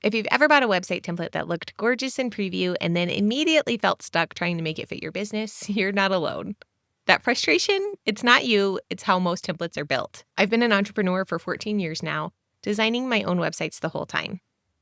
If you've ever bought a website template that looked gorgeous in preview and then immediately felt stuck trying to make it fit your business, you're not alone. That frustration, it's not you, it's how most templates are built. I've been an entrepreneur for 14 years now, designing my own websites the whole time.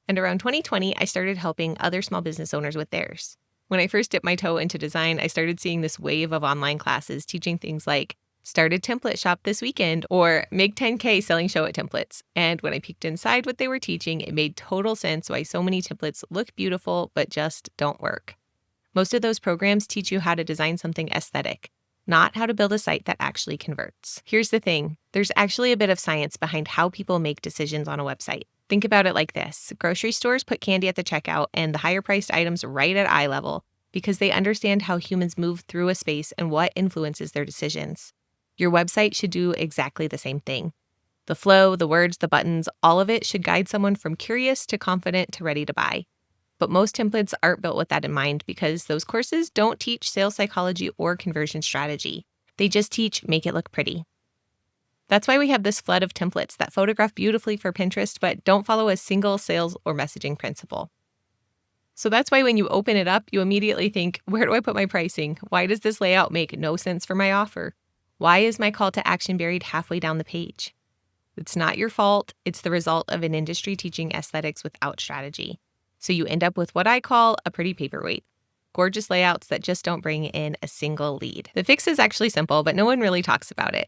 And around 2020, I started helping other small business owners with theirs. When I first dipped my toe into design, I started seeing this wave of online classes teaching things like start a template shop this weekend or make 10K selling show it templates. And when I peeked inside what they were teaching, it made total sense why so many templates look beautiful but just don't work. Most of those programs teach you how to design something aesthetic, not how to build a site that actually converts. Here's the thing, there's actually a bit of science behind how people make decisions on a website. Think about it like this. Grocery stores put candy at the checkout and the higher priced items right at eye level because they understand how humans move through a space and what influences their decisions. Your website should do exactly the same thing. The flow, the words, the buttons, all of it should guide someone from curious to confident to ready to buy. But most templates aren't built with that in mind because those courses don't teach sales psychology or conversion strategy. They just teach make it look pretty. That's why we have this flood of templates that photograph beautifully for Pinterest but don't follow a single sales or messaging principle. So that's why when you open it up, you immediately think, where do I put my pricing? Why does this layout make no sense for my offer? Why is my call to action buried halfway down the page? It's not your fault. It's the result of an industry teaching aesthetics without strategy. So you end up with what I call a pretty paperweight. Gorgeous layouts that just don't bring in a single lead. The fix is actually simple, but no one really talks about it.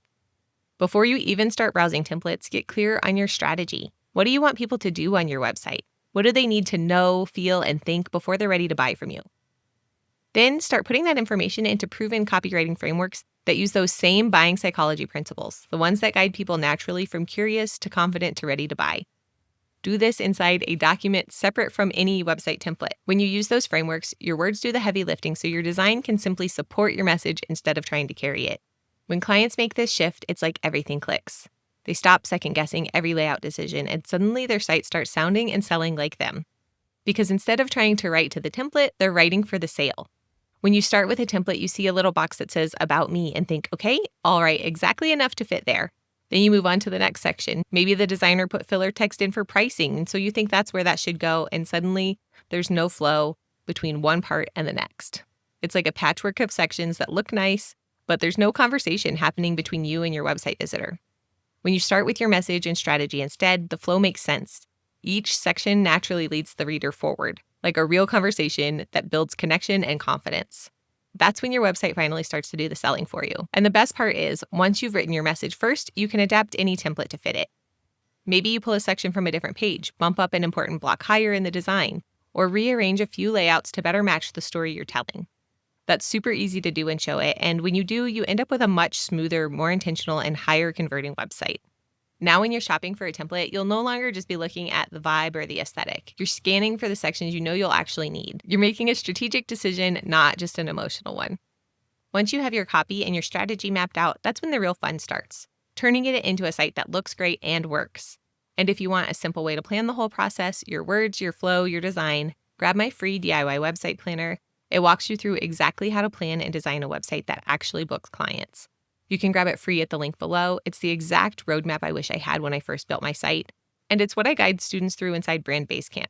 Before you even start browsing templates, get clear on your strategy. What do you want people to do on your website? What do they need to know, feel, and think before they're ready to buy from you? Then start putting that information into proven copywriting frameworks that use those same buying psychology principles, the ones that guide people naturally from curious to confident to ready to buy. Do this inside a document separate from any website template. When you use those frameworks, your words do the heavy lifting so your design can simply support your message instead of trying to carry it. When clients make this shift, it's like everything clicks. They stop second-guessing every layout decision, and suddenly their site starts sounding and selling like them. Because instead of trying to write to the template, they're writing for the sale. When you start with a template, you see a little box that says About Me and think, okay, I'll write exactly enough to fit there. Then you move on to the next section. Maybe the designer put filler text in for pricing, and so you think that's where that should go, and suddenly there's no flow between one part and the next. It's like a patchwork of sections that look nice, but there's no conversation happening between you and your website visitor. When you start with your message and strategy instead, the flow makes sense. Each section naturally leads the reader forward, like a real conversation that builds connection and confidence. That's when your website finally starts to do the selling for you. And the best part is, once you've written your message first, you can adapt any template to fit it. Maybe you pull a section from a different page, bump up an important block higher in the design, or rearrange a few layouts to better match the story you're telling. That's super easy to do and show it, and when you do, you end up with a much smoother, more intentional, and higher converting website. Now when you're shopping for a template, you'll no longer just be looking at the vibe or the aesthetic. You're scanning for the sections you know you'll actually need. You're making a strategic decision, not just an emotional one. Once you have your copy and your strategy mapped out, that's when the real fun starts, turning it into a site that looks great and works. And if you want a simple way to plan the whole process, your words, your flow, your design, grab my free DIY website planner. It walks you through exactly how to plan and design a website that actually books clients. You can grab it free at the link below. It's the exact roadmap I wish I had when I first built my site, and it's what I guide students through inside Brand Basecamp.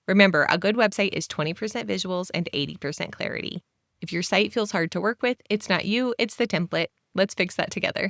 Remember, a good website is 20% visuals and 80% clarity. If your site feels hard to work with, it's not you, it's the template. Let's fix that together.